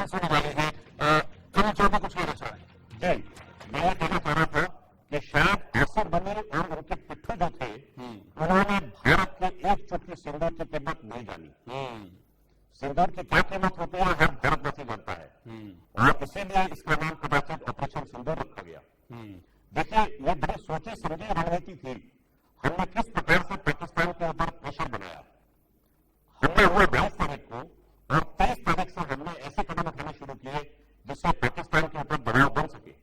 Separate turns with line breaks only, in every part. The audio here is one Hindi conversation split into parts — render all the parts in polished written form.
कॉन्फ्रेंस होने वाली है, कल चौबे कुछ कहना चाह रहे हैं?
मैं ये कहना चाह रहा था कि शायद ऐसे बने और उनके पिट्ठू जो थे उन्होंने भारत के एक चुटकी सिंदूर की कीमत नहीं जानी। सिंदूर की क्या कीमत होती है हर भारतवासी जानता है और इसीलिए इसका नाम कदाचित ऑपरेशन सिंदूर रखा गया। देखिए ये बड़ी सोची समझी रणनीति थी। हमने किस प्रकार से पाकिस्तान के ऊपर प्रेशर बनाया। हमने हुए 22 तारीख को और 23 तारीख से हमने ऐसे कदम उठाने शुरू किए जिससे पाकिस्तान के ऊपर दबाव बन सके।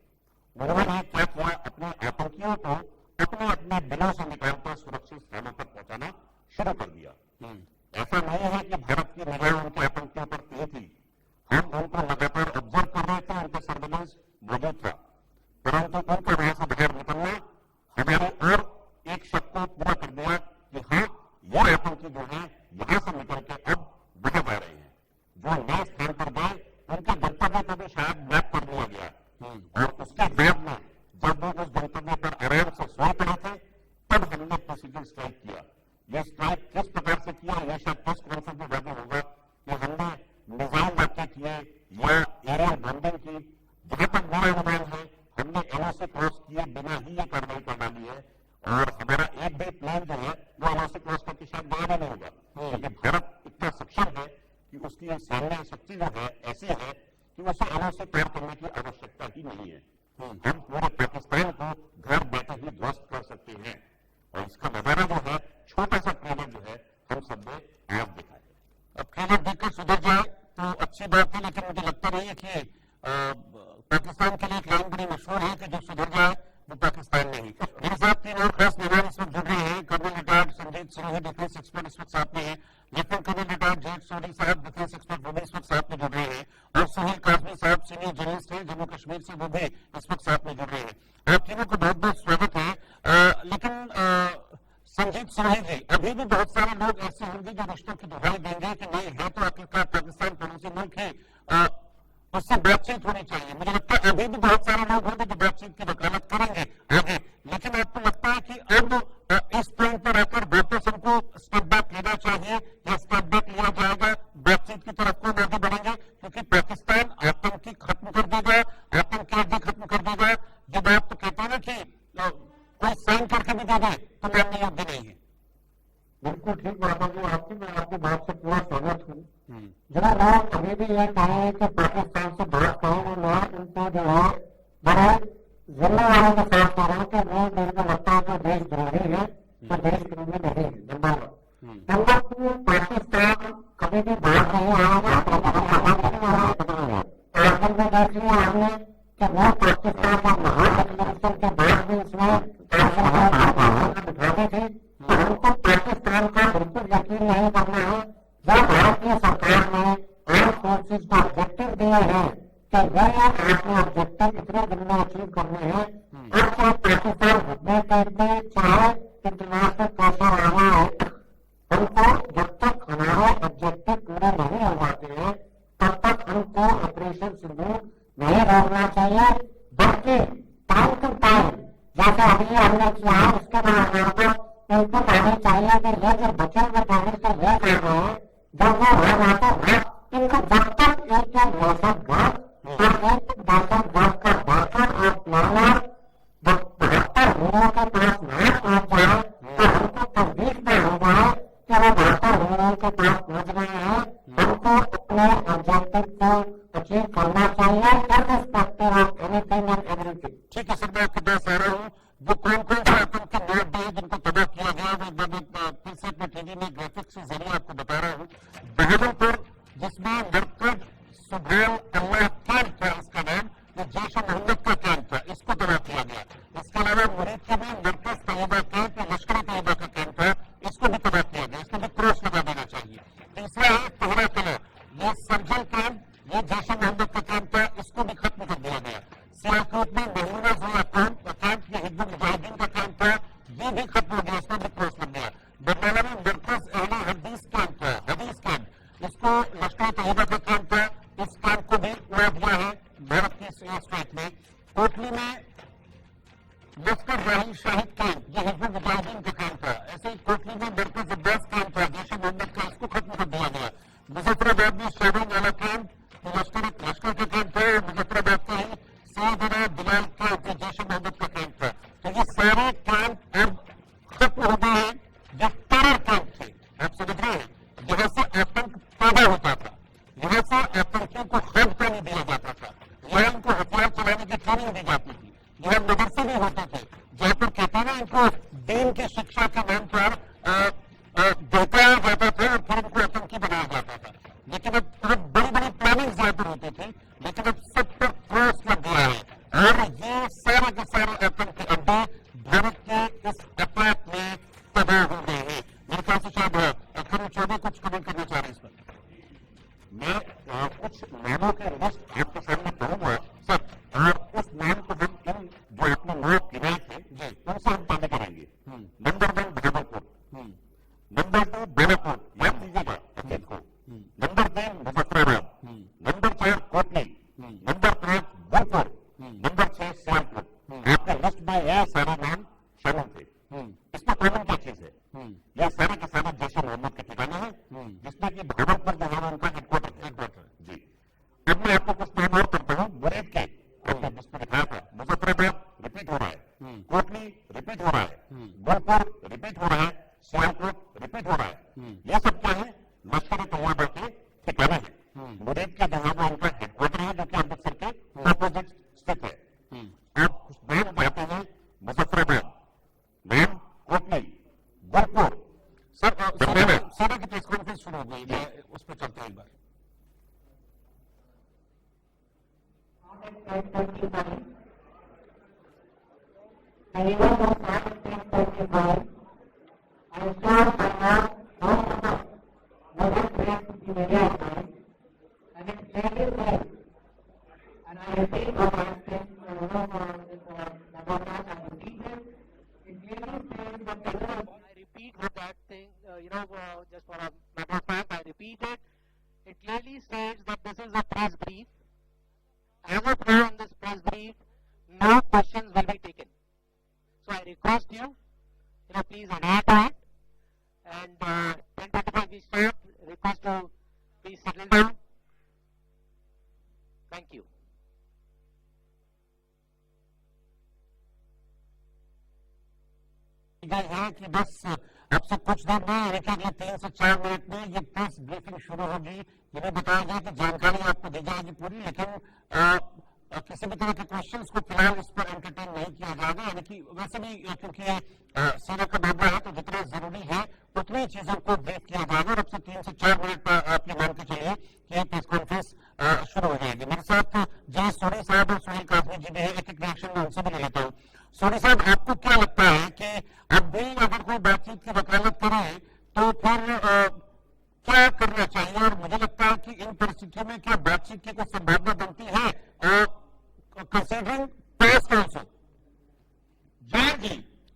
उन्होंने क्या किया, अपने आतंकियों को अपने अपने बिलों से निकालकर सुरक्षित स्थानों पर पहुंचाना शुरू कर दिया। ऐसा नहीं है कि भारत की निगाह उनके आतंकियों पर नहीं थी। हम उनको लगातार ऑब्जर्व कर रहे थे, उनका सर्विलेंस मौजूद था, परंतु उनके वहां से बाहर निकलना हमारे और एक शक को पूरा कर दिया कि हाँ वो आतंकी जो है यहाँ से निकल के अब बाहर आ रहे हैं। जो नए स्थान पर गए उनके गंतव्य को भी शायद मैप कर दिया गया और उसके बाद में जब वो उस गंतव्य पर आराम से सोए पड़े थे तब हमने प्रोसीजर स्ट्राइक किया। ये स्ट्राइक किस प्रकार से किया यह शायद प्रेस कॉन्फ्रेंस में ज्यादा होगा कि हमने निजाम वाक़े किए या एरियल बॉम्बिंग की। जहां तक मेरा अनुमान है हमने एलओसी क्रॉस किए बिना ही ये कार्रवाई कर डाली है और हमारा एक भी प्लान जो है वो एलओसी क्रॉस करके शायद बराबर नहीं होगा क्योंकि भारत इतना सक्षम है कि उसकी सामने शक्ति जो है ऐसी है कि उसे एलओसी तैयार करने की आवश्यकता ही नहीं है। हम पूरे पाकिस्तान को घर बैठे ही ध्वस्त कर सकते हैं और इसका नजारा जो है छोटा सा ट्रेलर जो है हम सबने आज देखा है।
अब ट्रेलर देखकर सुधर जाए तो अच्छी बात है, लेकिन मुझे लगता नहीं है कि पाकिस्तान के लिए एक लाइन बड़ी मशहूर है कि जो सुधर जाए वो पाकिस्तान नहीं। मेरे साथ तीन और खास मेहमान इस वक्त जुड़ रहे हैं। Colonel retired Sanjeet Sinha defence expert इस वक्त साथ में है, lieutenant colonel retired Zaid Soni साहब डिफेंस एक्सपर्ट वो भी इस वक्त साथ में जुड़ रहे हैं और सुनील काजमी साहब सीनियर जर्नलिस्ट हैं जम्मू कश्मीर से, वो भी इस वक्त साथ में जुड़ रहे हैं। आप तीनों को बहुत बहुत स्वागत है। लेकिन संजीत सिन्हा जी, अभी भी बहुत सारे लोग ऐसे होंगे जो रिश्तों की दुहाई देंगे कि नहीं है तो आखिरकार पाकिस्तान पड़ोसी मुल्क है, उससे बातचीत होनी चाहिए। मुझे लगता है अभी भी बहुत सारे लोग होंगे जो बातचीत की वकालत करेंगे आगे, लेकिन आपको लगता है कि अब इस पॉइंट पर आकर वापस हमको स्टेप बैक लेना चाहिए या स्टेप बैक लिया जाएगा, बातचीत की तरफ को आगे बढ़ेंगे क्योंकि पाकिस्तान आतंकी खत्म कर देगा, आतंकवादी खत्म कर देगा। जब आप तो कहते हैं ना कि कोई साइन करके भी दे दे तो मानने योग्य नहीं है।
बिल्कुल ठीक बात है आपकी, मैं आपकी बात से पूरा सहमत हूँ। जरा लोग अभी भी यह कहें कि पाकिस्तान से बात करें और मैं उनको जो है बड़े जिम्मेवारों के साथ कह रहा हूँ कि वो मेरे को लगता है कि देश द्रोही है तो देश द्रोही नहीं है। नंबर 2 पाकिस्तान कभी भी बात नहीं आएगा हमने कि वो पाकिस्तान का महागठबंधन के बाद भी उसमें उठाते थे तो हमको पाकिस्तान का बिल्कुल यकीन नहीं करना है। जब भारतीय सरकार ने आर्म फोर्सेज को ऑब्जेक्टिव दिया है कि वह अपने ऑब्जेक्टिव इतने दिन में अचीव करने हैं और चाहे पाकिस्तान हुक्म करते चाहे इंटरनेशनल प्रेशर आना है, हमको जब तक हमारे ऑब्जेक्टिव पूरे नहीं हो जाते हैं तब तक हमको ऑपरेशन सिंदूर नहीं रोकना चाहिए, बल्कि टाइम टू टाइम जैसे अभी हमने किया है उसके बाद इनको कहना चाहिए कि ये जो बचे हुए कांग्रेस का यह कर रहे हैं जब वो हो जाता है इनको जब तक एक दहशतगर्द और एक दहशतगर्द का वर्कर और प्लानर 72 लोगों के पास नहीं पहुंच जाए तो हमको तस्दीक में हो जाए कि वो 72 लोगों के पास पहुंच गए हैं। हमको अपने ऑब्जेक्टिव को अचीव करना चाहिए irrespective of anything and everything।
ठीक है सर, मैं आपके पास आ रहा हूँ। जो कौन कौन से आतंकी लोग हैं जिनको तबाह किया गया वो फिर से अपने टीवी में ग्राफिक्स के जरिए आपको बता रहा हूँ। बहादुरपुर जिसमें मरकज सुबेल अल्लाह कैंप था, इसका नाम ये जैश मोहम्मद का कैंप था, इसको तबाह किया गया। इसके अलावा मुरीद का भी मरकज तैयबा कैंप या लश्कर तैयबा का कैंप था, इसको भी तबाह किया गया, इसको भी क्रॉस लगा देना चाहिए। तीसरा है पहला किला, ये सर्जल कैंप, ये जैश मोहम्मद का कैंप था, इसको भी खत्म कर दिया गया। सियालकोट में महीना जुआ कैंप ये हिजबुल मुजाहिदीन का कैंप था, ये भी खत्म हो गया, इसमें भी क्रॉस लग गया। बटाला में मरकज अहले हदीस कैंप था, हदीस कैंप, इसको लश्कर तैयबा का कैंप था, इस कैंप को भी उड़ा दिया है भारत की स्ट्राइक में। कोटली में लश्कर राही शाहिद कैंप, ये हिजबुल मुजाहिदीन का कैंप था। ऐसे ही कोटली में मरकज अब्बास कैंप था जैश मोहम्मद का, इसको खत्म कर दिया गया। मुजफ्फराबाद में शहरों वाला कैंप लश्कर लश्कर का कैंप था, मुजफ्फराबाद का ही सैयदना बिलाल कैंप जैश ए मोहम्मद का कैंप था। तो ये सारे कैंप अब खत्म हो गए हैं। जो टेरर कैंप थे, आप समझ रहे हैं, जहां से आतंक पैदा होता था, यहाँ से आतंकियों को खैर पानी दिया जाता था, यहाँ उनको हथियार चलाने की ट्रेनिंग दी जाती थी, यहाँ मदरसे भी होते थे, जहाँ पर कहते हैं ना इनको दीन की शिक्षा के नाम पर बहकाया जाता था और फिर उनको आतंकी बनाया जाता था। लेकिन अब बहुत बड़ी बड़ी प्लानिंग यहाँ पर होती थी, लेकिन अब सब पर क्रॉस लग गया है और ये सारे के सारे आतंकी अड्डे भारत के इस अटैक में तबाह हो गए हैं। मेरे ख्याल से शायद अखिल चौबे कुछ कमेंट करना चाह रहे हैं इस पर।
मैं कुछ नामों के लिस्ट आपके सामने कहूंगा सर, और उस नाम को हम इन जो आपने नाम गिनाए थे उनसे हम पाने करेंगे। नंबर 1 भागलपुर, नंबर 2 बेलापुर, याद दीजिएगा अतीत को, number 3 Muzaffarabad, number 4 Kotli, number 5 Gorakhpur, number 6 Sialkot. आपके लिस्ट में यह सारे नाम शामिल थे। इसमें कॉमन क्या चीज है? यह सारे के सारे जैश ए मोहम्मद के ठिकाने हैं, जिसमें कि भागलपुर जो है उनका हेडक्वार्टर जी। अब मैं आपको कुछ नाम और करता हूँ। मुरीद के आपने जिसमें दिखाया था, मुजफ्फराबाद रिपीट हो रहा है, कोटली रिपीट हो रहा है, गोरखपुर रिपीट हो रहा है, सियालकोट रिपीट हो रहा है। यह सब क्या है? लश्कर तैयबा के ठिकाने हैं। मुरीद का जो है वो उनका हेडक्वार्टर है, जो कि अमृतसर के अपोजिट स्थित है। आप कुछ नाम कहते हैं, मुजफ्फराबाद, मैम कोटली, गोरखपुर।
सारा की प्रेस कॉन्फ्रेंस शुरू हो गई, मैं उस पर चलता एक बार।
Just for a matter of fact, I repeat it. It clearly states that this is a press brief. As of now, in this press brief, no questions will be taken. So I request you, please adhere to it. And 10:25 we start. Request to please settle down. Thank you.
है कि बस अब से कुछ देर में एक 3 से 4 मिनट में ये प्रेस ब्रीफिंग शुरू होगी। ये भी बताया गया कि जानकारी आपको दी जाएगी पूरी, लेकिन किसी भी तरह के क्वेश्चंस को फिलहाल इस पर एंटरटेन नहीं किया जाएगा। यानी कि वैसे भी क्योंकि ये सेना का मामला है, तो जितना जरूरी है उतनी चीजों को ब्रीफ किया जाएगा और अब से 3 से 4 मिनट पर आप ये मान के चलिए कि ये प्रेस कॉन्फ्रेंस शुरू हो जाएगी। मेरे साथ जय सोनी साहब और सुनील काजमी जी भी है, एक रिएक्शन में उनसे भी ले लेता हूँ। सोनी साहब, आपको क्या लगता है कि अब भी अगर कोई बातचीत की वकालत करे तो फिर क्या करना चाहिए? और मुझे लगता है कि इन परिस्थितियों में क्या बातचीत की कोई संभावना बनती है कंसीडरिंग प्रेस काउंसिल?
जी,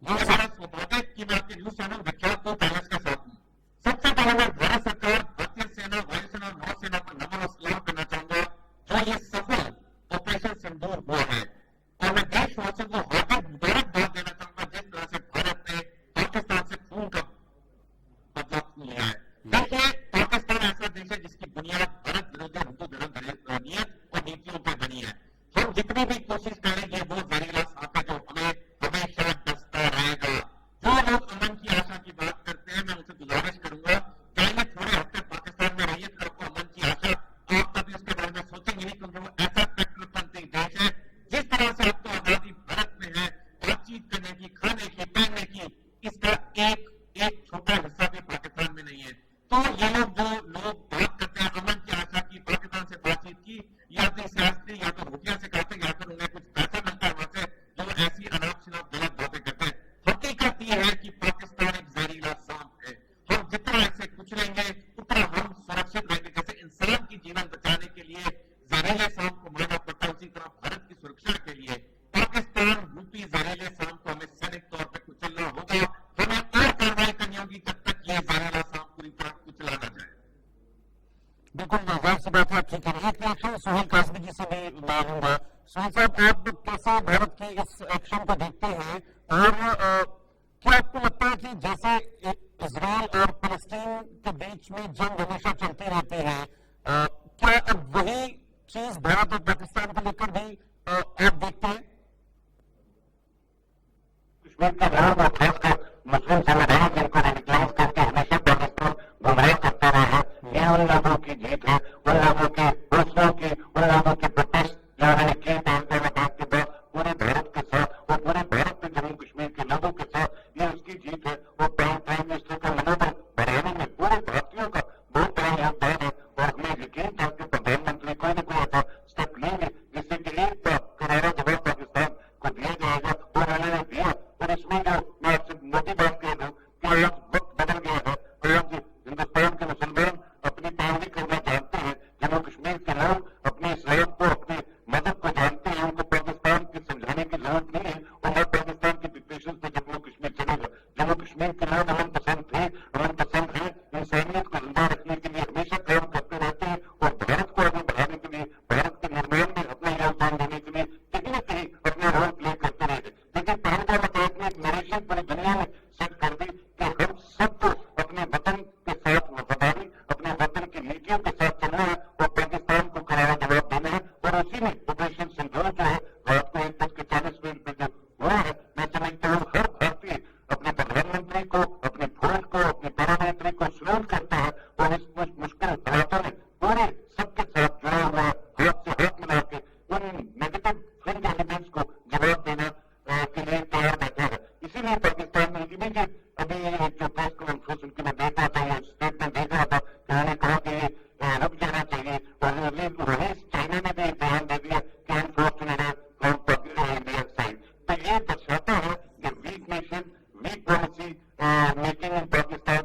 ये हमारा सौभाग्य कि मैं आपके न्यूज चैनल विख्यात को पैलेस के साथ हूँ। सबसे पहले मैं भारत सरकार, भारतीय सेना, वायुसेना और नौसेना को नमन और सलाम करना चाहूंगा जो ये सफल ऑपरेशन सिंदूर हुआ है। और मैं देशवासियों को हार्दिक मुबारकबाद देना चाहूंगा जिस तरह से भारत ने पाकिस्तान से खून का बदला लिया है। देखिए, पाकिस्तान ऐसा देश है जिसकी बुनियाद भारत विरोधी हिंदू धर्म नीयत और नीतियों पर बनी है। हम जितनी भी कोशिश करेंगे वो जहरीला सांप है जो हमें हमेशा डसता रहेगा। जो लोग अमन की आशा की बात करते हैं, मैं उनसे गुजारिश करूंगा पहले थोड़े हफ्ते पाकिस्तान में रहिए, फिर आपको अमन की आशा आप कभी उसके बारे में सोचेंगे नहीं, क्योंकि वो ऐसा कट्टरपंथी देश है। जिस तरह से आपको आजादी भारत में है बातचीत करने की, खाने की, पहनने की, इसका एक छोटा हिस्सा भी पाकिस्तान में नहीं है। तो ये लोग जो लोग बात करते हैं अमन की आशा की, पाकिस्तान से बातचीत की, या तो सियासती या तो रुपया से करते या फिर उन्हें कुछ पैसा मिलता है वहां से, जो ऐसी अनाप शनाप गलत बातें करते हैं। हकीकत यह है कि पाकिस्तान एक जहरीला सांप है। हम जितना इसे कुचलेंगे उतना हम सुरक्षित रहेंगे। जैसे इंसान की जीवन बचाने के लिए जहरीले सांप को मारना पड़ता है, उसी तरह भारत की सुरक्षा के लिए पाकिस्तान रूपी जहरीले सांप को हमें सैनिक तौर पर कुचलना होगा। हमें और कार्रवाई करनी होगी जब तक यह जहरीला सांप पूरी तरह कुचला न जाए।
बिल्कुल जाहिर सी बात है, ठीक है। एक रिएक्शन सुनील काजमी जी से भी मांगूंगा। सुनील साहब, आप कैसे भारत की इस एक्शन को देखते हैं और क्या आपको लगता है कि जैसे इजराइल और फलस्तीन के बीच में जंग हमेशा चलती रहती है, क्या अब वही चीज भारत और पाकिस्तान को लेकर भी आप देखते हैं?
कश्मीर के लोग और खासकर मुस्लिम समुदाय जिनको रेडिकलाइज करके हमेशा पाकिस्तान गुमराह करता रहा है, यह उन लोगों की जीत है, उन लोगों के हौसलों की, उन लोगों के प्रोटेस्ट जो उन्होंने किए थे इंतखाबात के बाद पूरे भारत के साथ और पूरे भारत में जम्मू कश्मीर के लोगों के साथ, ये उसकी जीत है। और प्राइम मिनिस्टर का मनोबल बढ़ाने में पूरे भारतीयों का बहुत बड़ा योगदान है और हमें यकीन था कि प्रधानमंत्री कोई न कोई ऐसा स्टेप लेंगे जिससे कि एक करारा जवाब पाकिस्तान को दिया जाएगा और उन्होंने दिया। और इसमें जो मैं आपसे मोटी बात कह दूं कि आज वक्त बदल गया है और आज हिंदुस्तान के मुसलमान अपनी पैरवी करना जानते हैं, जम्मू कश्मीर के लोग अपने इस्लाम को, अपने मजहब को जानते हैं, उनको पाकिस्तान की समझाने की जरूरत नहीं है। और मैं पाकिस्तान की डिक्टेशन से जम्मू कश्मीर चलेगा। जम्मू कश्मीर के लोग अमन पसंद थे, अमन पसंद है, इंसानियत को जिंदा रखने के लिए हमेशा काम करते रहते हैं और भारत को आगे बढ़ाने के लिए, भारत के निर्माण में अपना योगदान देने के लिए कहीं न कहीं अपना रोल प्ले करते रहे। लेकिन पहले बताया ने एक नरेशन पूरी दुनिया में सेट कर दी कि हम सबको अपने वतन के साथ वफादारी, अपने वतन की नीतियों के साथ चलना है और पाकिस्तान को करारा जवाब देना है। और उसी में ऑपरेशन सिंदूर जो है रात को 1:40 पे जो हुआ है, मैं समझता हूँ हर भारतीय अपने प्रधानमंत्री को, अपनी फौज को, अपने पार्लियामेंट्री को सलूट करता है और इस मुश्किल हालातों में पूरे सबके साथ जुड़ा हुआ हाथ से हाथ मिला के उन नेगेटिव फ्रिंज एलिमेंट्स को जवाब देना के लिए तैयार बैठा है। इसीलिए पाकिस्तान में इमीडिएट अभी एक जो प्रेस कॉन्फ्रेंस उनकी मैं देख रहा था, ये स्टेटमेंट देख रहा था, उन्होंने कहा कि ये रुक जाना चाहिए। और रईस चाइना ने भी एक बयान दे दिया कि अनफॉर्चुनेट फ्रॉम इंडिया साइड। तो ये दर्शाता है कि weak nation, weak policy making in Pakistan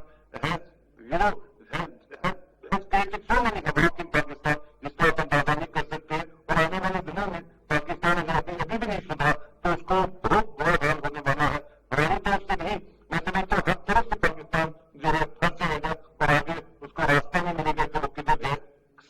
has created so many havoc in Pakistan जिसको आप अंदाजा नहीं कर सकते हैं। और आने वाले दिनों में पाकिस्तान अगर अभी भी नहीं सुधरा तो उसको बहुत बुरा हाल होने वाला है। हमारी तरफ से नहीं, मैं समझता हूँ हर तरफ से पाकिस्तान जो है फंस जाएगा और आगे उसको रास्ता नहीं मिलेगा कि वो किधर जाए,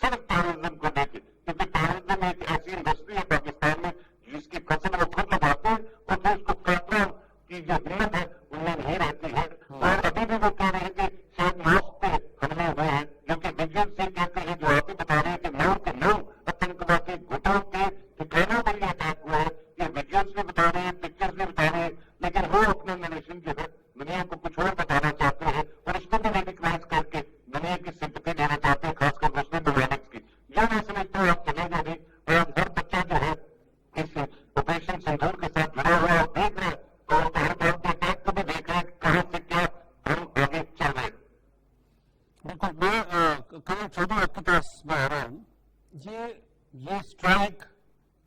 सिर्फ टेररिज्म को देखे। क्योंकि टेररिज्म एक ऐसी इंडस्ट्री है पाकिस्तान में जिसकी फसल वो खुद लगाते हैं और फिर उसको काटने की जो हिम्मत है उनमें नहीं रहती है। और अभी भी वो कह रहे हैं कि शायद मॉस्क पे हमले हुए हैं, जो कि विजिलेंस से कहते हैं, जो आप बता रहे हैं कि 9 के 9 आतंकवादी गुटों के ठिकानों पर अटैक हुआ है। ये विजिलेंस भी बता रहे हैं, पिक्चर्स भी बता रहे हैं, लेकिन वो अपना नरेशन जो है दुनिया को कुछ और बताना चाहते हैं और इसको भी रेडिकलाइज करके दुनिया की सिंपैथी देना चाहते हैं, खासकर मुस्लिम डिवाइडेंस की। जो मैं समझता हूँ आप चलेगा भी और आज हर बच्चा जो है इस ऑपरेशन सिंदूर के साथ जुड़ा हुआ है, देख रहे हैं और हर भारत के अटैक को भी देख रहे हैं कहाँ से क्या हम आगे चल रहे हैं।
बिल्कुल, मैं कल चौधरी आपकी तरफ में आ रहा हूँ। ये स्ट्राइक,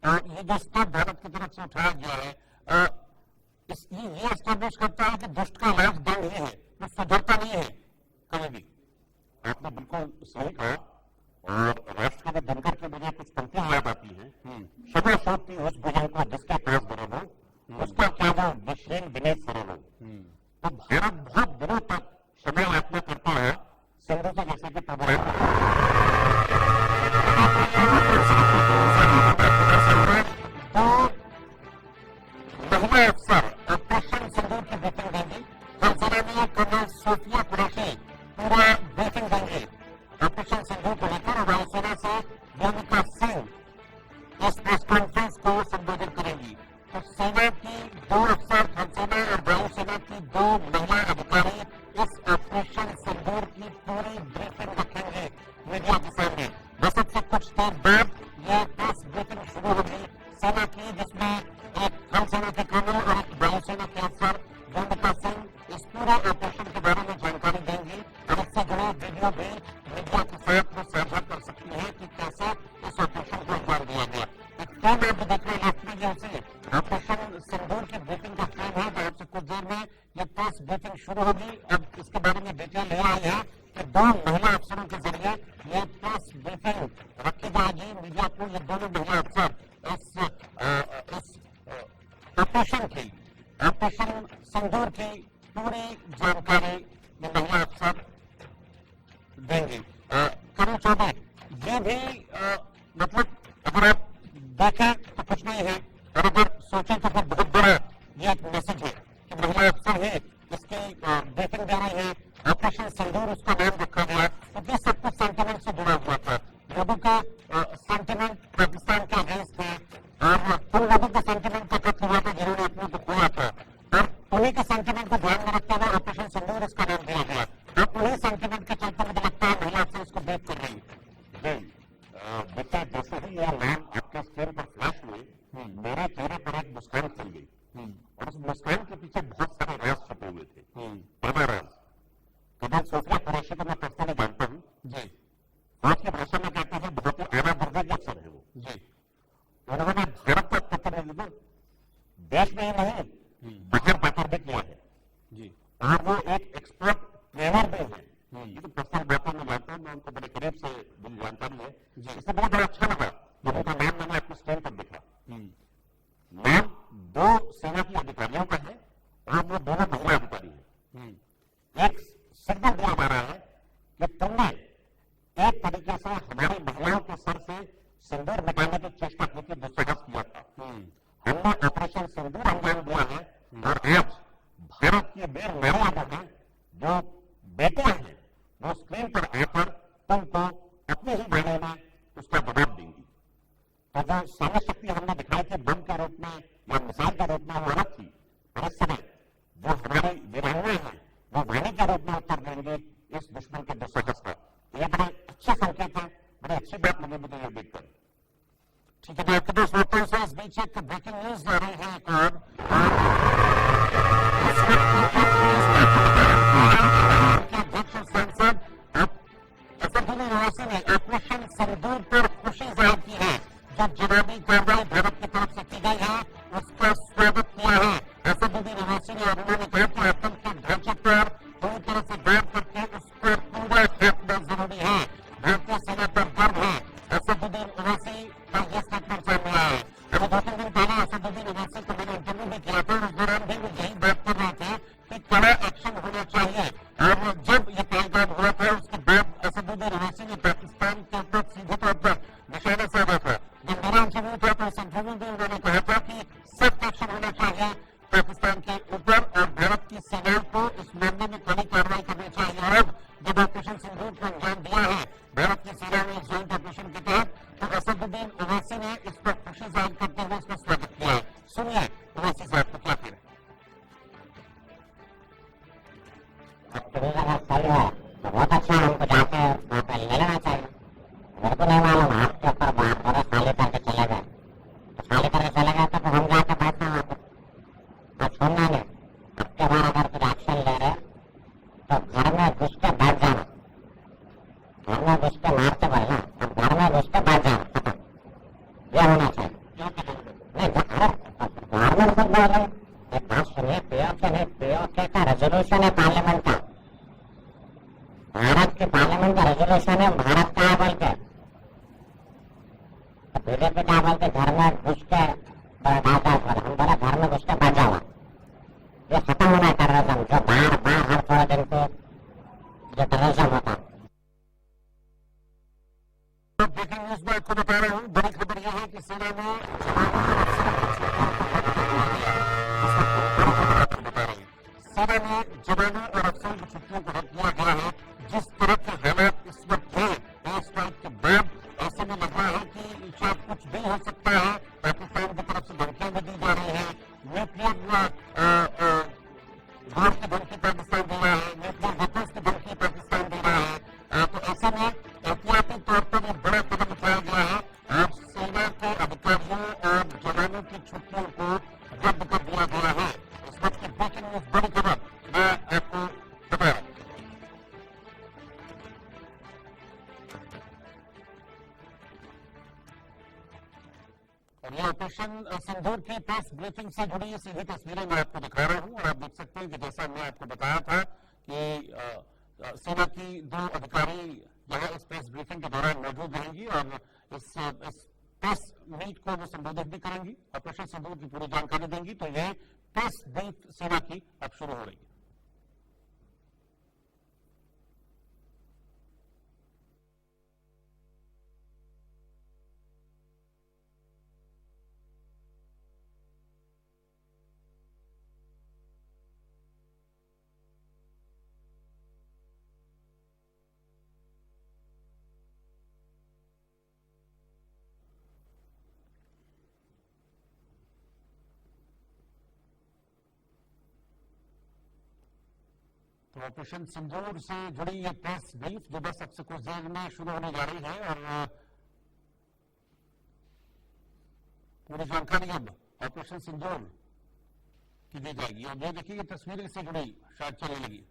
ये जो स्टेप भारत की तरफ से उठाया गया है, ये एस्टेब्लिश करता है कि दुष्ट का इलाज दंड ही है, वो सुधरता नहीं है कभी भी।
आपने बिल्कुल सही कहा। और राष्ट्रपति दिनकर की मुझे कुछ पंक्तियां याद आती हैं। सदा सोचती उस भुजन को जिसके पास बरन हो, उसका क्या वो विश्रेण विनय सरल हो। तो भारत बहुत दिनों तक समय यात्रा करता है सिंधु से, जैसे कि
तो महिला अफसर ऑपरेशन सिंदूर की ब्रीफिंग देंगी। थलसेना कर्नल सोफिया कुरैशी पूरा ब्रीफिंग देंगे ऑपरेशन सिंदूर को लेकर। और वायुसेना से मोनिका सिंह इस प्रेस कॉन्फ्रेंस को संबोधित करेंगी। तो सेना की 2 अफसर, थलसेना और वायुसेना की 2 महिला अधिकारी इस ऑपरेशन सिंदूर की पूरी ब्रीफिंग रखेंगे मीडिया के सामने। बस अब से कुछ देर बाद यह प्रेस ब्रीफिंग शुरू होगी सेना की, जिसमें एक थलसेना के कर्नल और एक वायुसेना के अफसर मोनिका सिंह इस पूरे ऑपरेशन के बारे में जानकारी देंगी और इससे जुड़े वीडियो भी मीडिया के साथ वो साझा कर सकती है कि कैसे इस ऑपरेशन को अंजाम दिया गया। एक फिल्म आप देख रहे हैं ऑपरेशन सिंदूर की ब्रीफिंग का फिल्म है, जो आपसे कुछ देर में ये प्रेस ब्रीफिंग शुरू होगी। अब इसके बारे में डिटेल ले आई है कि 2 महिला अफसरों के जरिए ये प्रेस ब्रीफिंग रखी जाएगी मीडिया को। ये दोनों महिला अफसर इस ऑपरेशन सिंदूर की पूरी जानकारी ये महिला अफसर देंगे। करण चौधरी, ये भी मतलब अगर आप देखें तो कुछ नहीं है, और अगर सोचें तो फिर बहुत बड़ा ये एक मैसेज है कि महिला अफसर है इसकी ब्रीफिंग दे रही है। ऑपरेशन सिंदूर उसका नाम रखा गया है, तो ये सब कुछ सेंटिमेंट से जुड़ा हुआ था। लोगों का सेंटिमेंट पाकिस्तान के अगेंस्ट थे और तुम लोगों के सेंटिमेंट का कट हुआ था जिन्होंने अपने को खोया था और उन्हीं के सेंटिमेंट को ध्यान में रखते हुए ऑपरेशन सिंदूर इसका नाम दिया गया। अब उन्हीं सेंटिमेंट के चलते मुझे लगता है महिला से इसको ब्रेक कर रही है।
बेटा जैसे ही यह नाम आपके स्क्रीन पर फ्लैश हुए मेरे चेहरे पर एक मुस्कान खुल गई और उस मुस्कान के पीछे बहुत सारे राज छुपे हुए थे। पहला राज कमाल सोफिया कुरैशी को मैं पर्सनली जानता हूँ जी, आज की भाषा में कहते हैं बहुत ही आला दर्जे के अफसर है वो जी। उन्होंने भारत का प्रतिनिधित्व देश में ही नहीं बाहर बाहर भी किया है जी और वो एक एक्सपर्ट ट्रेनर भी है। ये तो पर्सनल बातों में जानता हूँ, मैं उनको बड़े करीब से मुझे जानकारी है जी। इससे बहुत बड़ा अच्छा लगा जब उनका नाम मैंने अपने स्क्रीन पर देखा। नाम दो सेना की अधिकारियों का है और वो दोनों महिला अधिकारी हैं। एक सिग्नल दिया जा रहा है कि तुमने एक तरीके से हमारी महिलाओं के सर से सिंदूर मिटाने की चेष्टा की थी, दुस्साहस किया था। हमने ऑपरेशन सिंदूर अंजाम दिया है और आज भारत की वीर नारियां बहनें जो बेटियां हैं वो स्क्रीन पर आकर तुमको अपनी ही भाषा में उसका जवाब देंगी। तो जो सैन्य शक्ति हमने दिखाई थी बम के रूप में या मिसाइल के रूप में वो अलग थी और इस समय जो हमारी वीरांगनाएं हैं वो वाणी के रूप में उत्तर देंगे इस दुश्मन के दुस्साहस का। यह बड़ा अच्छा संकेत है, बड़ी अच्छी बात लगी मुझे ये देखकर।
ठीक है, मैं आपके पास वापस हूँ। इस बीच एक ब्रेकिंग न्यूज आ रही है एक और अध्यक्ष और सांसद असदुद्दीन ओवैसी ने ऑपरेशन सिंदूर पर खुशी जाहिर की है। जो जवाबी कार्रवाई भारत की तरफ से की गई है उसका स्वागत किया है असदुद्दीन ओवैसी ने। और उन्होंने कहा कि आतंक के ढांचे पर पूरी तरह से बैठ करके उस पर पूरा फेंकना जरूरी है। भारतीय सेना पर गर्व है। असदुद्दीन ओवैसी का यह स्टेटमेंट सामने आया है। अभी 2-3 दिन पहले असदुद्दीन ओवैसी को मैंने इंटरव्यू भी किया था, उस दौरान भी वो यही बात कर रहे थे कि कड़ा एक्शन होना चाहिए। और जब ये तालिबान हुआ था उसके बाद असदुद्दीन ओवैसी ने पाकिस्तान के ऊपर सीधे तौर पर निशाना साधा था। जब मेरा इंटरव्यू था तो उस इंटरव्यू में उन्होंने कहा था कि सख्त एक्शन होना चाहिए पाकिस्तान के ऊपर और भारत की सेना को इस मामले में कड़ी कार्रवाई करनी चाहिए। और अब जब ऑपरेशन सिंदूर को अंजाम दिया है भारत की सेना ने जॉइंट ऑपरेशन के तहत, तो असदुद्दीन ओवैसी ने इस पर खुशी जाहिर करते हुए इसका स्वागत किया है। सुनिए ओवैसी साहब को क्या कह रहे हैं।
सही है तो बहुत अच्छा, हमको जाके वहाँ पर ले लेना चाहिए। मेरे को नहीं मालूम आपके ऊपर बात करे खाली करके चले गए, तो खाली करके चले गए तो हम जाके बैठना वहाँ पर और छोड़ना नहीं। आपके वहाँ अगर कुछ एक्शन ले रहे तो घर में घुस के बैठ जाना, घर में घुस के मारते बढ़ना, अब घर में घुस के बैठ जाना, खत्म। ये होना चाहिए। नहीं घर में सब बोल रहे एक बात सुनिए, पीओके का रेजोल्यूशन है पार्लियामेंट का, भारत के पार्लियामेंट का रेजोल्यूशन है भारत का है बोल के, तो बीजेपी क्या बोलते घर में घुस के बात कर, हम बोले घर में घुस के बैठ जाओ। ये खत्म होना है टेररिज्म, जो बाहर बाहर हर थोड़े दिन को जो टेररिज्म होता है।
ब्रेकिंग न्यूज में आपको बता रहा हूँ, बड़ी खबर यह है कि सेना ने सेना में जवानों और अफसरों की छुट्टियों को रद्द किया गया है। जिस तरह के हालात इस वक्त हैं एयर स्ट्राइक के बाद, ऐसे में लग रहा है कि शायद कुछ भी हो सकता है। पाकिस्तान की तरफ से धमकियां भी दी जा रही है, न्यूक्लियर वार की धमकी पाकिस्तान दे रहा है, न्यूक्लियर वेपन्स की धमकी पाकिस्तान दे रहा है। तो ऐसे में एहतियाती तौर पर एक बड़ा कदम उठाया गया है। अब सेना के अधिकारियों और जवानों की छुट्टियों को रद्द कर दिया गया है। इस वक्त की ब्रेकिंग न्यूज बड़ी खबर मैं आपको बता रहा हूँ। और ये ऑपरेशन सिंदूर की प्रेस ब्रीफिंग से जुड़ी सीधी तस्वीरें मैं आपको दिखा रहा हूँ और आप देख सकते हैं कि जैसा मैं आपको बताया था कि सेना की 2 अधिकारी यहाँ इस प्रेस ब्रीफिंग के दौरान मौजूद रहेंगी और इस प्रेस मीट को वो संबोधित भी करेंगी, ऑपरेशन सिंदूर की पूरी जानकारी देंगी। तो ये प्रेस ब्रीफ सेना की अब शुरू हो रही है। तो ऑपरेशन सिंदूर से जुड़ी ये प्रेस ब्रीफ जो बस अब से कुछ देर में शुरू होने जा रही है और पूरी जानकारी अब ऑपरेशन सिंदूर की दी जाएगी। और ये देखिए, ये तस्वीरें से जुड़ी शायद चलने लगी।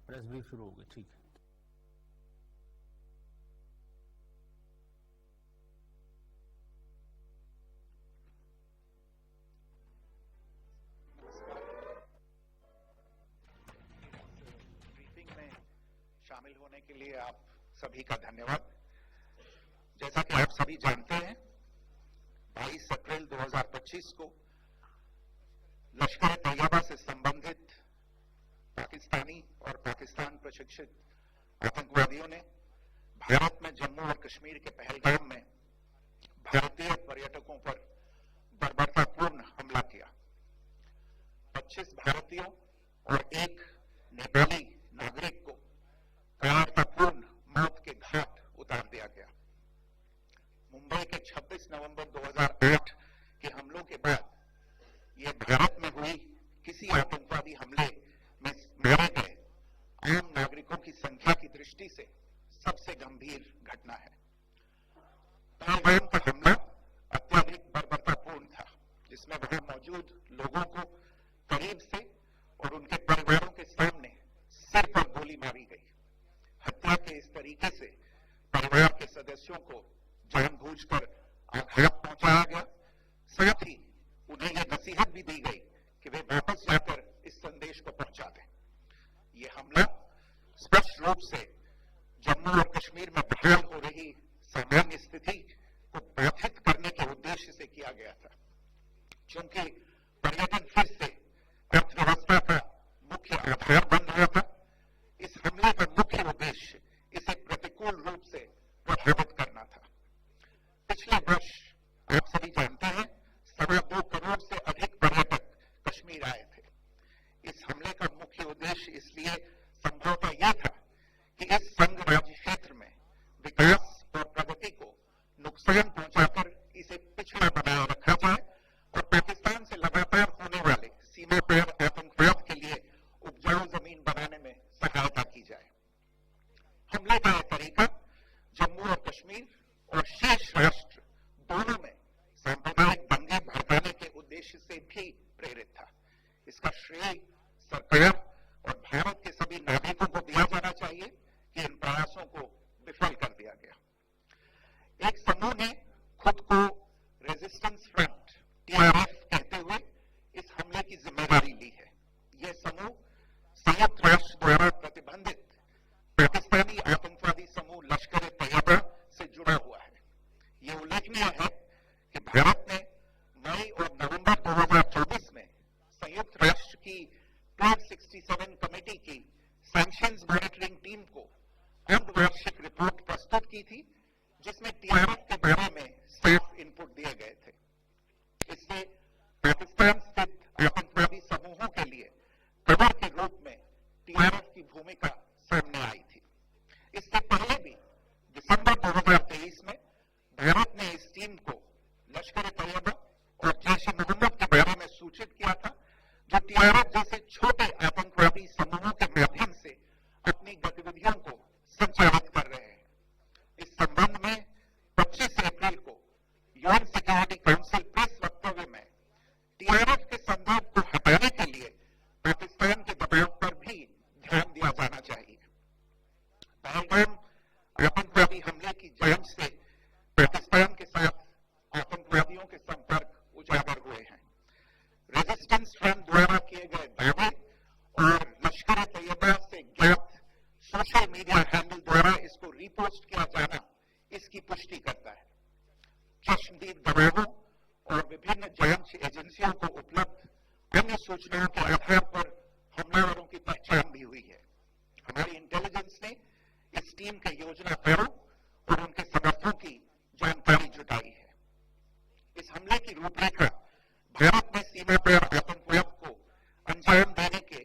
प्रेस ब्रीफ शुरू हो गई, ठीक है।
ब्रीफिंग में शामिल होने के लिए आप सभी का धन्यवाद। जैसा कि आप सभी जानते हैं, 22 अप्रैल 2025 को लश्कर तैयबा से संबंधित पाकिस्तानी और पाकिस्तान प्रशिक्षित आतंकवादियों ने भारत में जम्मू और कश्मीर के पहलगाम में भारतीय पर्यटकों पर बर्बरतापूर्ण हमला किया। 25 भारतीयों और एक नेपाली नागरिक को कायरतापूर्ण मौत के घाट उतार दिया गया। मुंबई के 26 नवंबर 2008 के हमलों के बाद यह भारत में हुई किसी आतंकवादी हमले में मारे गए आम नागरिकों की संख्या की दृष्टि से सबसे गंभीर घटना है। पहलगाम का हमला अत्यधिक बर्बरतापूर्ण था, जिसमें वहां मौजूद लोगों को करीब से और उनके परिवारों के सामने सिर पर गोली मारी गई। हत्या के इस तरीके से परिवार के सदस्यों को जानबूझकर आघात पहुंचाया गया। साथ ही उन्हें यह नसीहत भी दी गई कि वे वापस जाकर इस संदेश को पहुंचा दें। यह हमला स्पष्ट रूप से जम्मू और कश्मीर में बहाल हो रही सामान्य स्थिति को बाधित करने के उद्देश्य से किया गया था। चूंकि पर्यटन फिर से अर्थव्यवस्था का मुख्य आधार बन रहा था, इस हमले का मुख्य उद्देश्य इसे प्रतिकूल रूप से प्रभावित करना था। पिछले वर्ष आप सभी जानते हैं, 2.25 करोड़ से अधिक पर्यटक कश्मीर आए थे। इस हमले का मुख्य उद्देश्य इसलिए समझौता यह था कि इस संघ राज्य क्षेत्र में विकास और प्रगति को नुकसान पहुंचाकर इसे पिछड़ा बनाए रखा जाए और पाकिस्तान से लगातार होने वाले सीमा पार आतंकवाद के लिए उपजाऊ जमीन बनाने में सहायता की जाए। हमले का यह तरीका जम्मू और कश्मीर और शेष राष्ट्र दोनों में सांप्रदायिक दंगे भड़काने के उद्देश्य से भी प्रेरित था। इसका श्रेय सरकार और भारत के सभी नागरिकों को दिया जाना चाहिए कि इन प्रयासों को विफल कर दिया गया। एक समूह ने खुद को रेजिस्टेंस फ्रंट TRF कहते हुए इस हमले की जिम्मेदारी ली है। यह समूह संयुक्त राष्ट्र द्वारा प्रतिबंधित पाकिस्तानी आतंकवादी समूह लश्कर तैयबा से जुड़ा हुआ है। यह उल्लेखनीय है कि भारत ने मई और नवंबर 2024 में संयुक्त राष्ट्र की 267 कमेटी की सैंक्शंस मॉनिटरिंग टीम को अर्धवार्षिक रिपोर्ट प्रस्तुत की थी, जिसमें TRF के बारे में साफ इनपुट दिए गए थे। इससे पाकिस्तान स्थित आतंकवादी समूहों रूप में टीआरएफ की भूमिका सामने आई थी। इससे पहले भी दिसंबर 2023 में भारत ने इस टीम को लश्कर तैयबा और जैश ए मोहम्मद के बारे में सूचित किया था, जो टीआरएफ जैसे छोटे आतंकवादी समूहों के माध्यम से अपनी गतिविधियों को संचालित कर रहे हैं। इस संबंध में 25 अप्रैल को यूएन सिक्योरिटी काउंसिल प्रेस वक्तव्य में टीआरएफ के संदर्भ को हटाने के लिए पाकिस्तान के दबाव पर भी ध्यान दिया जाना चाहिए। पहलगाम आतंकवादी हमले की जांच से पाकिस्तान के साथ आतंकवादियों के संपर्क उजागर हुए हैं। रेजिस्टेंस फ्रंट द्वारा किए गए दावे और लश्कर तैयबा से ज्ञात सोशल मीडिया हैंडल द्वारा इसको रीपोस्ट किया जाना इसकी पुष्टि करता है। चश्मदीद दबावों और विभिन्न जांच एजेंसियों को उपलब्ध अन्य सूचनाओं के आधार पर हमलावरों की पहचान भी हुई है। हमारी इंटेलिजेंस ने इस टीम के योजनाकारों और उनके समर्थकों की जानकारी जुटाई है। इस हमले की रूपरेखा भारत में सीमा पर आतंकवाद को अंजाम देने के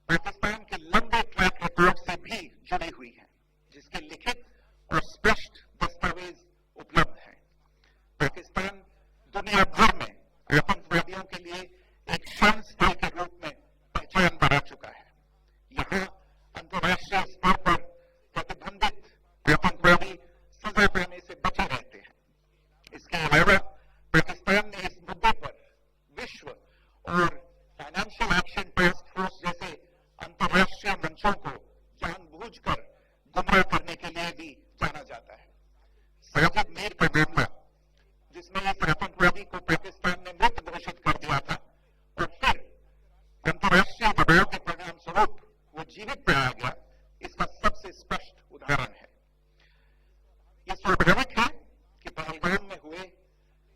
पाकिस्तान के लंबे ट्रैक रिकॉर्ड से भी जुड़ी हुई है, जिसके लिखित और स्पष्ट दस्तावेज उपलब्ध हैं। पाकिस्तान दुनिया भर में आतंकवादियों के लिए एक शरण स्थल के रूप में पहचान बना चुका है। यहाँ अंतर्राष्ट्रीय स्तर पर प्रतिबंधित आतंकवादी सजा पाने से बचे रहते हैं। इसके अलावा पाकिस्तान ने इस मुद्दे पर विश्व और फाइनेंशियल एक्शन टास्क फोर्स जैसे अंतर्राष्ट्रीय मंचों को जानबूझकर गुमराह करने के लिए भी जाना जाता है। साजिद मीर का मामला, जिसमें इस आतंकवादी को पाकिस्तान ने मृत घोषित कर दिया था और फिर अंतर्राष्ट्रीय दबाव के परिणाम स्वरूप वो जीवित पाया गया, इसका सबसे स्पष्ट उदाहरण है। यह स्वाभाविक है कि पहलगाम में हुए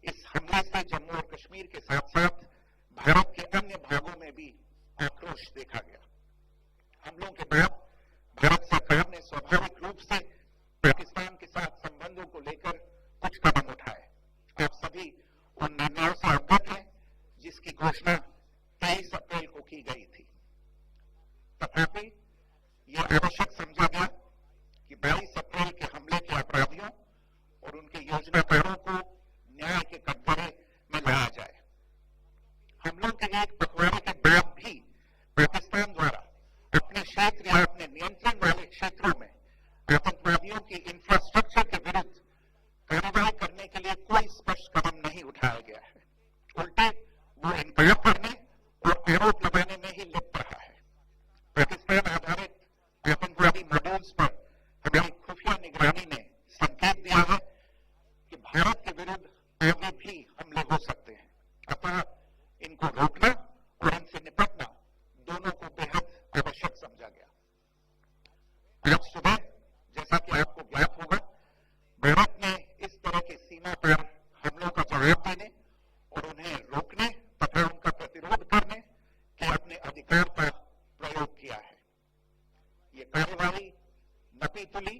इस हमले से जम्मू और कश्मीर के साथ साथ भारत के अन्य भागों में भी आक्रोश देखा गया। हमलों के बाद भारत सरकार ने स्वाभाविक रूप से पाकिस्तान के साथ संबंधों को लेकर कुछ कदम उठाए। आप सभी उन निर्णयों से अवगत हैं जिसकी घोषणा 23 अप्रैल को की गई थी। तथापि यह आवश्यक समझा गया कि 22 अप्रैल के हमले के अपराधियों और उनके योजनाकारों को न्याय के कटघरे में लाया जाए। हमलों के एक पखवाड़े के बाद भी पाकिस्तान द्वारा अपने क्षेत्र या अपने नियंत्रण वाले क्षेत्रों में आतंकवादियों की इंफ्रास्ट्रक्चर के विरुद्ध कार्रवाई करने के लिए कोई स्पष्ट कदम नहीं उठाया गया है। उल्टे वो इनकार करने और आरोप लगाने में ही लिप्त रहा है। पाकिस्तान आधारित आतंकवादी मॉड्यूल्स पर हमारी खुफिया निगरानी ने संकेत दिया है कि भारत के विरुद्ध आगे भी हमले हो सकते हैं। अतः इनको रोकना और इनसे निपटना दोनों को बेहद आवश्यक समझा गया। आज सुबह, जैसा कि आपको ज्ञात होगा, भारत ने इस तरह के सीमा पर हमलों का जवाब देने और उन्हें रोकने तथा उनका प्रतिरोध करने के अपने अधिकार का प्रयोग किया है। ये कार्रवाई नपीतुली,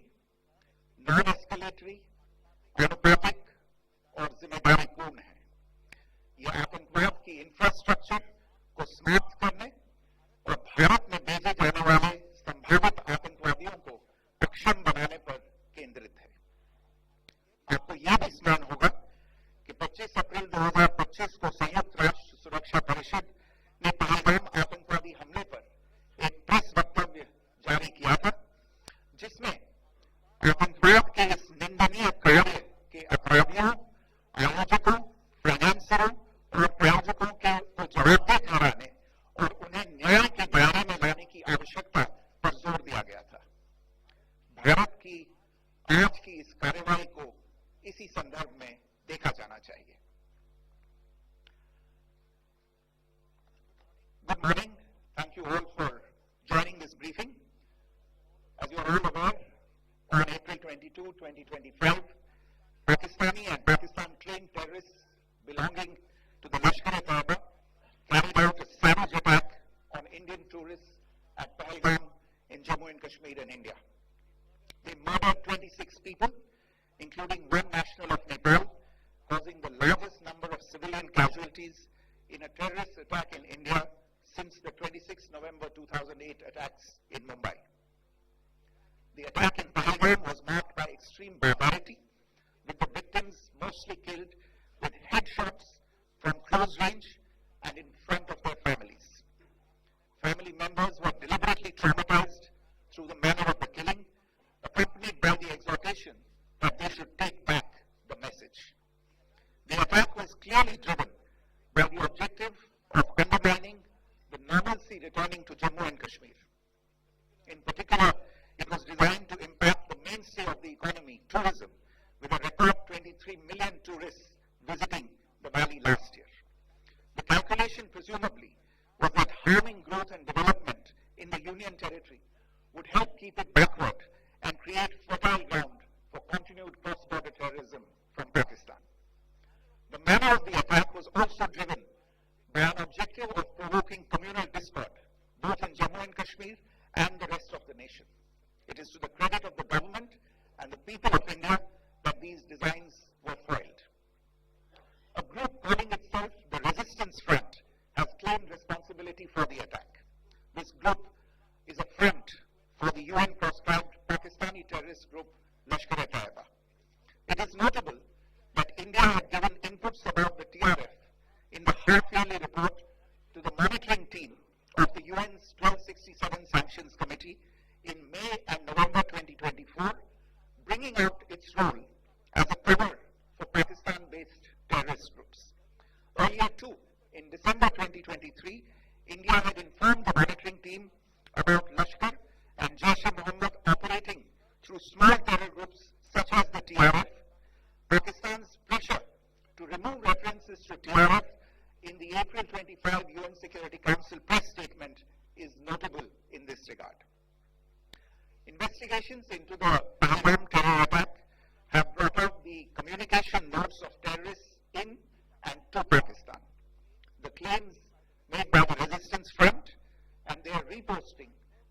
नॉन एस्केलेटरी, अनुपातिक और जिम्मेदारीपूर्ण है। यह आतंकवाद की इंफ्रास्ट्रक्चर को समाप्त करने और भारत में भेजे जाने वाले संभावित आतंकवादियों को अक्षम बनाने पर केंद्रित है। आपको यह भी स्मरण होगा कि 25 अप्रैल 2025 को संयुक्त राष्ट्र सुरक्षा परिषद ने पहलगाम आतंकवादी हमले पर एक प्रेस वक्तव्य जारी किया था, जिसमें आतंकवाद के इस निंदनीय कार्य के अपराधियों, आयोजकों, फाइनेंसरों और प्रायोजकों के को जवाबदेह ठहराने और उन्हें न्याय के दायरे में लाने की आवश्यकता पर जोर दिया गया था। भारत की आज की इस कार्रवाई को इसी संदर्भ में देखा जाना चाहिए। Good morning. Thank you all for joining this briefing. As you are all aware, on April 22, 2025, Pakistani and Pakistan-trained terrorists belonging to the Lashkar-e-Taiba carried out a savage attack on Indian tourists at Pahalgam in Jammu and Kashmir in India. They murdered 26 people, including one national of Nepal, causing the largest number of civilian casualties in a terrorist attack in India since the 26 November 2008 attacks in Mumbai. The attack in Pahalgam was marked by extreme barbarity, with the victims mostly killed with headshots from close range and in front of their families. Family members were deliberately traumatized through the manner of the killing, accompanied by the exhortation that they should take back the message. The attack was clearly driven by the objective of undermining the normalcy returning to Jammu and Kashmir. In particular, it was designed to impact the mainstay of the economy, tourism, with a record 23 million tourists visiting the valley last year. The calculation presumably was that harming growth and development in the Union Territory would help keep it backward and create fertile ground for continued cross-border terrorism from Pakistan. The manner of the attack was also driven by an objective of provoking communal discord, both in Jammu and Kashmir and the rest of the nation. It is to the credit of the government and the people of India that these designs were foiled. A group calling itself the Resistance Front has claimed responsibility for the attack. This group is a front for the UN proscribed Pakistani terrorist group Lashkar-e-Taiba. It is notable that India had given inputs about the TRF in the half-yearly report to the monitoring team of the UN's 1267 Sanctions Committee in May and November 2024, bringing out its role as a cover for Pakistan-based terrorist groups. Earlier too, in December 2023, India had informed the monitoring team about Lashkar and Jaish-e-Mohammed operating through small terror groups such as the TRF. Pakistan's pressure to remove references to TRF in the April 25 UN Security Council press statement is notable in this regard. Investigations into the Pahalgam terror attack have brought out the communication notes of terrorists in and to Pakistan. The claims made by the Resistance Front and their reposting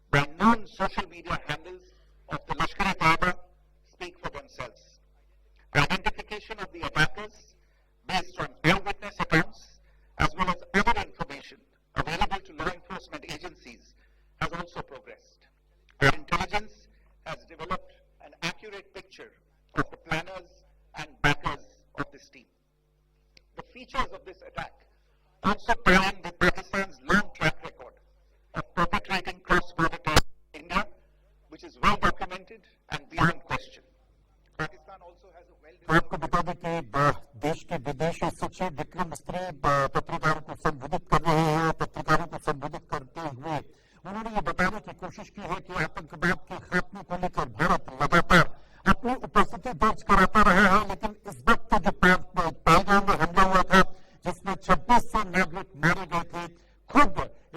by known social media handles of the Lashkar-e-Taiba speak for themselves. The identification of the attackers based on eyewitness accounts as well as other information available to law enforcement agencies has also progressed. Our intelligence has developed an accurate picture of the planners and backers of this team. The features of this attack also tie in with Pakistan's long track record of perpetrating cross-border terror in India, which is well documented and beyond question. Pakistan also has a
आपको बता दें कि देश के विदेश सचिव विक्रम मिस्त्री पत्रकारों को संबोधित कर रहे हैं। पत्रकारों को संबोधित करते हुए उन्होंने ये बताने की कोशिश की है कि आतंकवाद के खात्मे को लेकर भारत लगातार अपनी उपस्थिति दर्ज कराता रहा है, लेकिन इस वक्त जो पहलगाम में हमला हुआ था जिसमें 2600 नागरिक मारे गए थे, खुद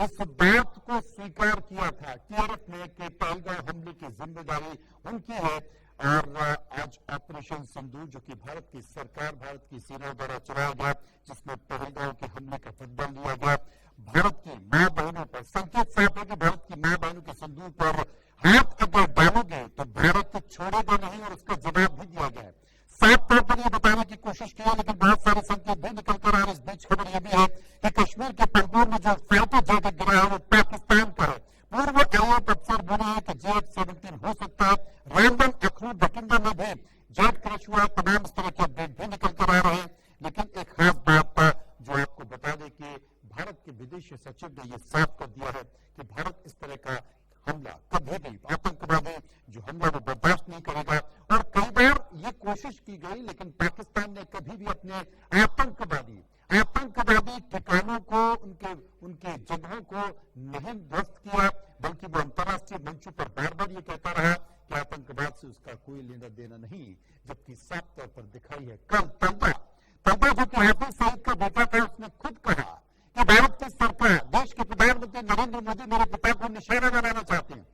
इस बात को स्वीकार किया था TRF ने कि पहलगाम हमले की जिम्मेदारी उनकी है। और आज ऑपरेशन सिंदूर जो कि भारत की सरकार, भारत की सेना द्वारा चलाया गया, जिसमें पहलगाम के हमले का बदला लिया गया, भारत की मां बहनों पर संकेत साफ है कि भारत की मां बहनों के सिंदूर पर हाथ अगर डालोगे तो भारत छोड़ेगा नहीं और उसका जवाब भी दिया गया। साफ तौर पर यह बताने की कोशिश की है, लेकिन बहुत सारे संकेत भी निकल कर आ रहे। इस बीच खबर यह भी है कि कश्मीर के पंजौर में जो फाइटर जेट गिरा है वो पाकिस्तान का है। पूर्व IAF अफसर बोले हैं कि JF-17 हो सकता है। रैंडम अखनूर बठिंडा में भी जेट क्रैश हुआ। तमाम इस तरह के अपडेट भी निकल कर आ रहे हैं, लेकिन एक खास बात जो आपको बता दें कि भारत के विदेश सचिव ने यह साफ कर दिया है कि भारत इस तरह का हमला कभी भी, आतंकवादी जो हमला वो बर्दाश्त नहीं करेगा। और कई बार ये कोशिश की गई, लेकिन पाकिस्तान ने कभी भी अपने आतंकवादी ठिकानों को, उनके जगहों को नहीं ध्वस्त किया, बल्कि वो अंतर्राष्ट्रीय मंचों पर बार बार ये कहता रहा कि आतंकवाद से उसका कोई लेना देना नहीं, जबकि साफ तौर पर दिखाई है। कल तलबा जो कि हाफिज सईद का बेटा था, उसने खुद कहा कि भारत की सरकार, देश के प्रधानमंत्री नरेंद्र मोदी मेरे पिता को निशाना बनाना चाहते हैं।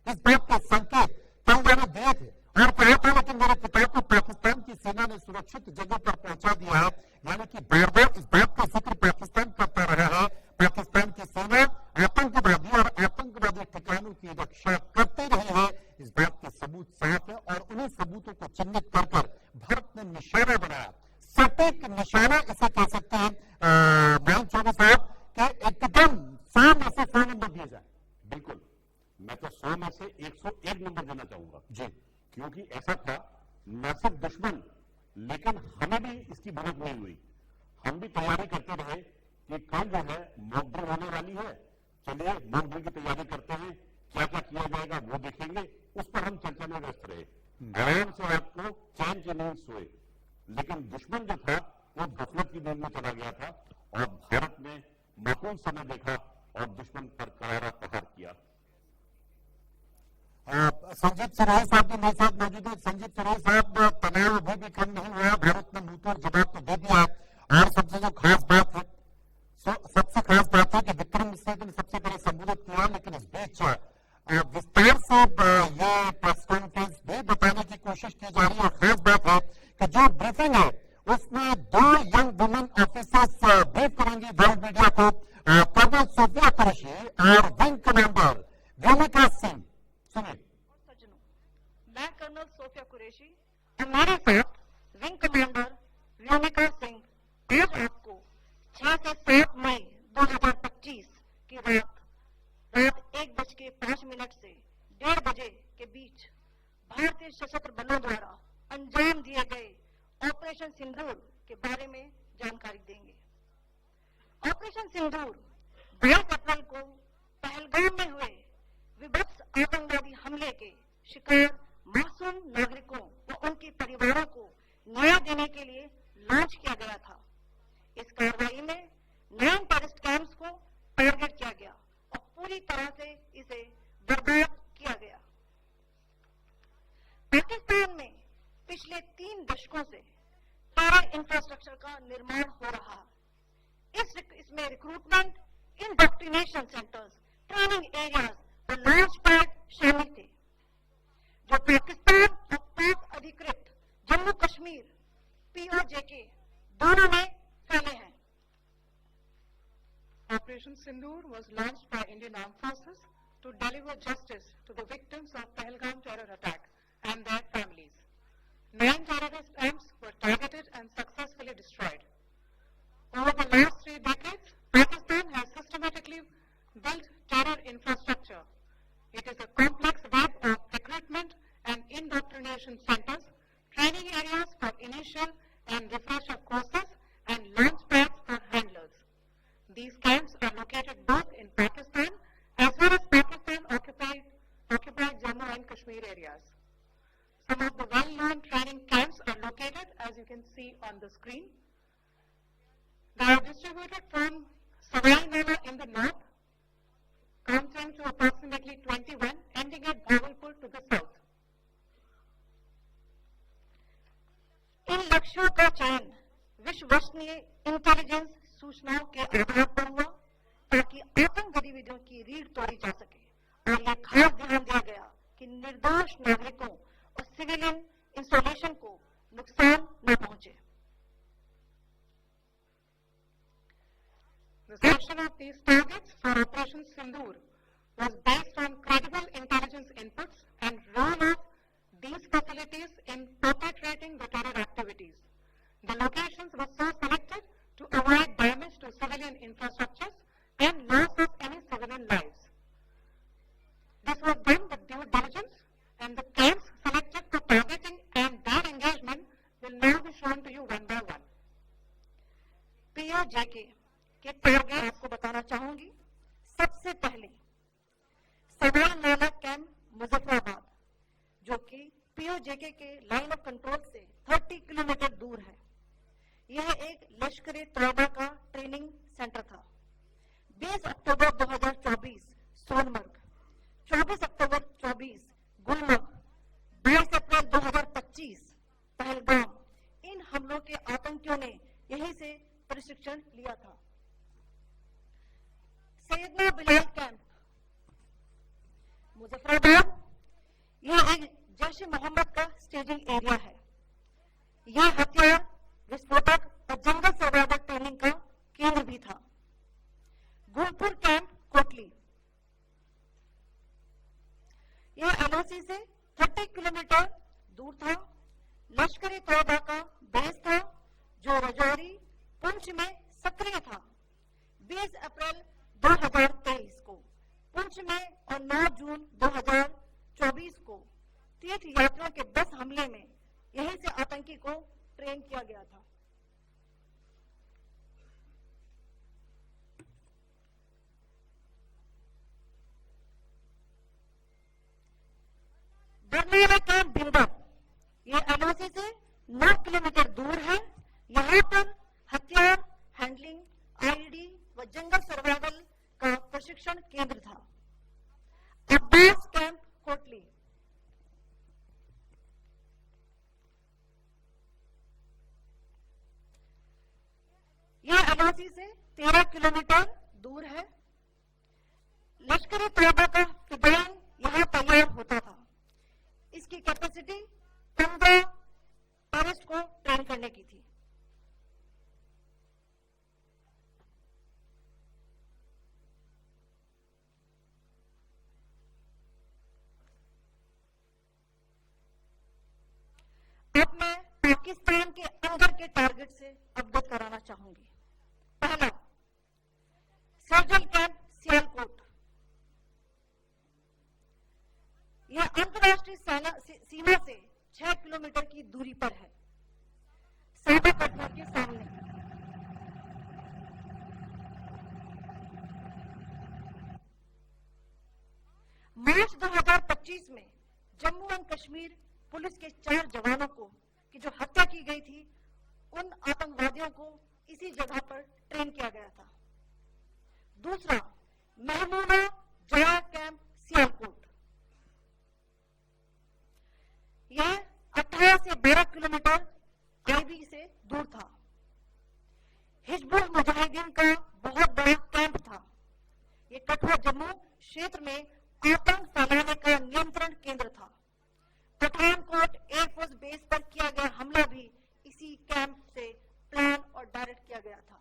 इस बात के संकेत तलबा ने दिए थे और कहा था, लेकिन मेरे पिता को पाकिस्तान की सेना ने सुरक्षित जगह पर पहुंचा दिया है। यानी कि बार बार इस बात का जिक्र पाकिस्तान करता रहा है। पाकिस्तान की सेना आतंकवादी और आतंकवादी ठिकानों की रक्षा करती रही है, इस बात के सबूत साफ है। और उन्हीं सबूतों को चिन्हित कर भारत ने निशाना बनाया, सटीक निशाना इसे कह सकते हैं। बयान चौबे साहब के एकदम न सिर्फ दुश्मन, लेकिन हमें भी इसकी भनक नहीं हुई। हम भी तैयारी करते रहे कि कल जो है मॉक ड्रिल होने वाली है, चलिए मॉक ड्रिल की तैयारी करते हैं, क्या क्या किया जाएगा वो देखेंगे, उस पर हम चर्चा में व्यस्त रहे। आराम से आपको चैन की नींद सोए, लेकिन दुश्मन जो था वो गफलत की नींद में चला गया था और भारत ने माकूल समय देखा और दुश्मन पर करारा प्रहार किया।
संजीव सराय साहब भी मेरे साथ मौजूद है। संजीव सराय साहब, तनाव अभी भी कम नहीं हुआ, भारत ने मुंहतोड़ जवाब तो दे दिया और सबसे जो खास बात है, सबसे खास बात है कि विक्रम मिश्रा ने सबसे पहले संबोधित किया, लेकिन इस बीच विस्तार से ये प्रेस कॉन्फ्रेंस भी बताने की कोशिश की जा रही है। खास बात है कि जो ब्रीफिंग है उसमें 2 यंग वुमेन ऑफिसर्स ब्रीफ करेंगी वर्ल्ड मीडिया को, कर्नल सोफिया कुरैशी और विंग कमांडर व्योमिका सिंह। सुनिए।
मैं कर्नल सोफिया कुरैशी, हमारे साथ विंग कमांडर व्योमिका सिंह आज आपको 6 से 7 मई 2025 की रात 1:05 से 1:30 बजे के बीच भारतीय सशस्त्र बलों द्वारा अंजाम दिए गए ऑपरेशन सिंदूर के बारे में जानकारी देंगे। ऑपरेशन सिंदूर 22 अप्रैल को पहलगाम में हुए विभत्स आतंकवादी हमले के शिकार मासूम नागरिकों व उनके परिवारों को न्याय देने के लिए लॉन्च किया गया था। इस कार्रवाई में 9 टेररिस्ट कैंप्स को टारगेट किया गया और पूरी तरह से इसे बर्बाद किया गया। पाकिस्तान में पिछले 3 दशकों से टेरर इंफ्रास्ट्रक्चर का निर्माण हो रहा। इसमें recruitment, indoctrination centres, training areas और लॉन्च पैड शामिल थे, जो पाकिस्तान और पाक अधिकृत जम्मू कश्मीर POJK दोनों में फैले हैं।
Operation Sindoor was launched by Indian Armed Forces to deliver justice to the victims of Pahalgam terror attack and their families. 9 terrorist camps were targeted and successfully destroyed. Over the last 3 decades, Pakistan has systematically built terror infrastructure. It is a complex web of recruitment and indoctrination centers, training areas for initial and refresher courses, and launch pads for handlers. These camps are located both in Pakistan as well as Pakistan occupied Jammu and Kashmir areas. Some of the well-known training camps are located, as you can see on the screen. They are distributed from Savai Mela in the north, counting to approximately 21, ending at Bhagalpur to the south. इन लक्ष्यों का चयन विश्वसनीय इंटेलिजेंस सूचनाओं के आधार पर हुआ ताकि आतंक गतिविधियों की रीढ़ तोड़ी जा सके और यह खास ध्यान दिया गया कि निर्दोष नागरिकों और सिविलियन इंस्टॉलेशन को नुकसान न पहुंचे। The selection of these targets for Operation Sindoor was based on credible intelligence inputs and role of these facilities in perpetrating the terror activities. The locations were so selected to avoid damage to civilian infrastructures and loss of any civilian lives. This was done with due diligence, and the camps selected for targeting and their engagement will now be shown to you one by one. POJK के टारगेट आपको बताना चाहूंगी। सबसे पहले सवाई नाला कैंप मुजफ्फराबाद, जो कि POJK के लाइन ऑफ कंट्रोल से 30 किलोमीटर दूर है। यह एक लश्कर-ए तौबा का ट्रेनिंग सेंटर था। 20 अक्टूबर 2024 सोनमर्ग, 24 अक्टूबर 24 गुलमर्ग, 22 अप्रैल 2025 पहलगाम, इन हमलों के आतंकियों ने यहीं से प्रशिक्षण लिया था। सैयदना बिलाल कैंप मुजफ्फराबाद, यह एक जैश ए मोहम्मद का स्टेजिंग एरिया है। यह हथियार, विस्फोटक और जंगल सर्वाइवल ट्रेनिंग का केंद्र भी था। गुलपुर कैंप कोटली, यह LOC से 30 किलोमीटर दूर था। लश्कर-ए तौबा का बेस था जो रजौरी, पुंछ में सक्रिय था। 20 अप्रैल 2023 को पुंछ में और 9 जून 2024 को तीर्थ यात्रियों के बस हमले में यह
बाकी को ट्रेन किया गया था। बरनाला कैंप भिंडर, ये एलओसी से 9 किलोमीटर दूर है। यहाँ पर हथियार हैंडलिंग, आईईडी व जंगल सर्वाइवल का प्रशिक्षण केंद्र था। अब्बास कैंप कोटली, यह एलओसी से 13 किलोमीटर दूर है। लश्करी तैयबा का फिदाइन यहाँ तैयार होता था। इसकी कैपेसिटी 15 टेररिस्ट को ट्रेन करने की थी। अब मैं पाकिस्तान के अंदर के टारगेट से अवगत कराना चाहूंगी। पहला, सर्जिकल कैंप सियालकोट। यह अंतर्राष्ट्रीय सीमा से 6 किलोमीटर की दूरी पर है, सादा कटवा के सामने। मार्च 2025 में जम्मू एंड कश्मीर पुलिस के 4 जवानों को की जो हत्या की गई थी, उन आतंकवादियों को इसी जगह पर ट्रेन किया गया था। दूसरा, महमूदा जया कैंप सियालकोट। यह 18 से 12 किलोमीटर आईबी से दूर था। हिजबुल मुजाहिदीन का बहुत बड़ा कैंप था। यह कठुआ जम्मू क्षेत्र में आतंक फैलाने का नियंत्रण केंद्र था। पठानकोट एयरफोर्स बेस पर किया गया हमला भी इसी कैंप से प्लान और डायरेक्ट किया गया था।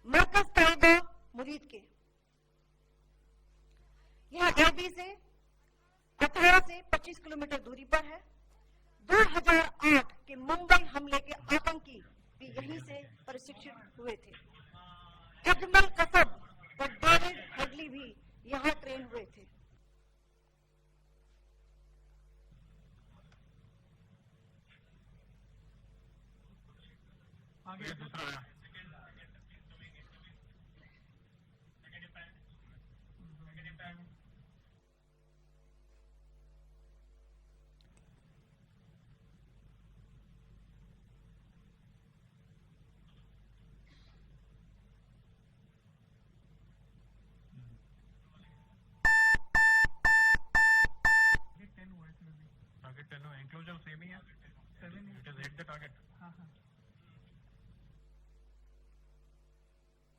मरकज तैयबा मुरीद के, यह आईबी से 18 से 25 किलोमीटर दूरी पर है। 2008 के मुंबई हमले के आतंकी भी यहीं से प्रशिक्षित हुए थे। अजमल कसब और डेविड हेडली भी यहां ट्रेन हुए थे।
आगे दूसरा है। टारगेट 10 एंक्लोजर सेम ही है। 7 it is hit the target. हाँ हाँ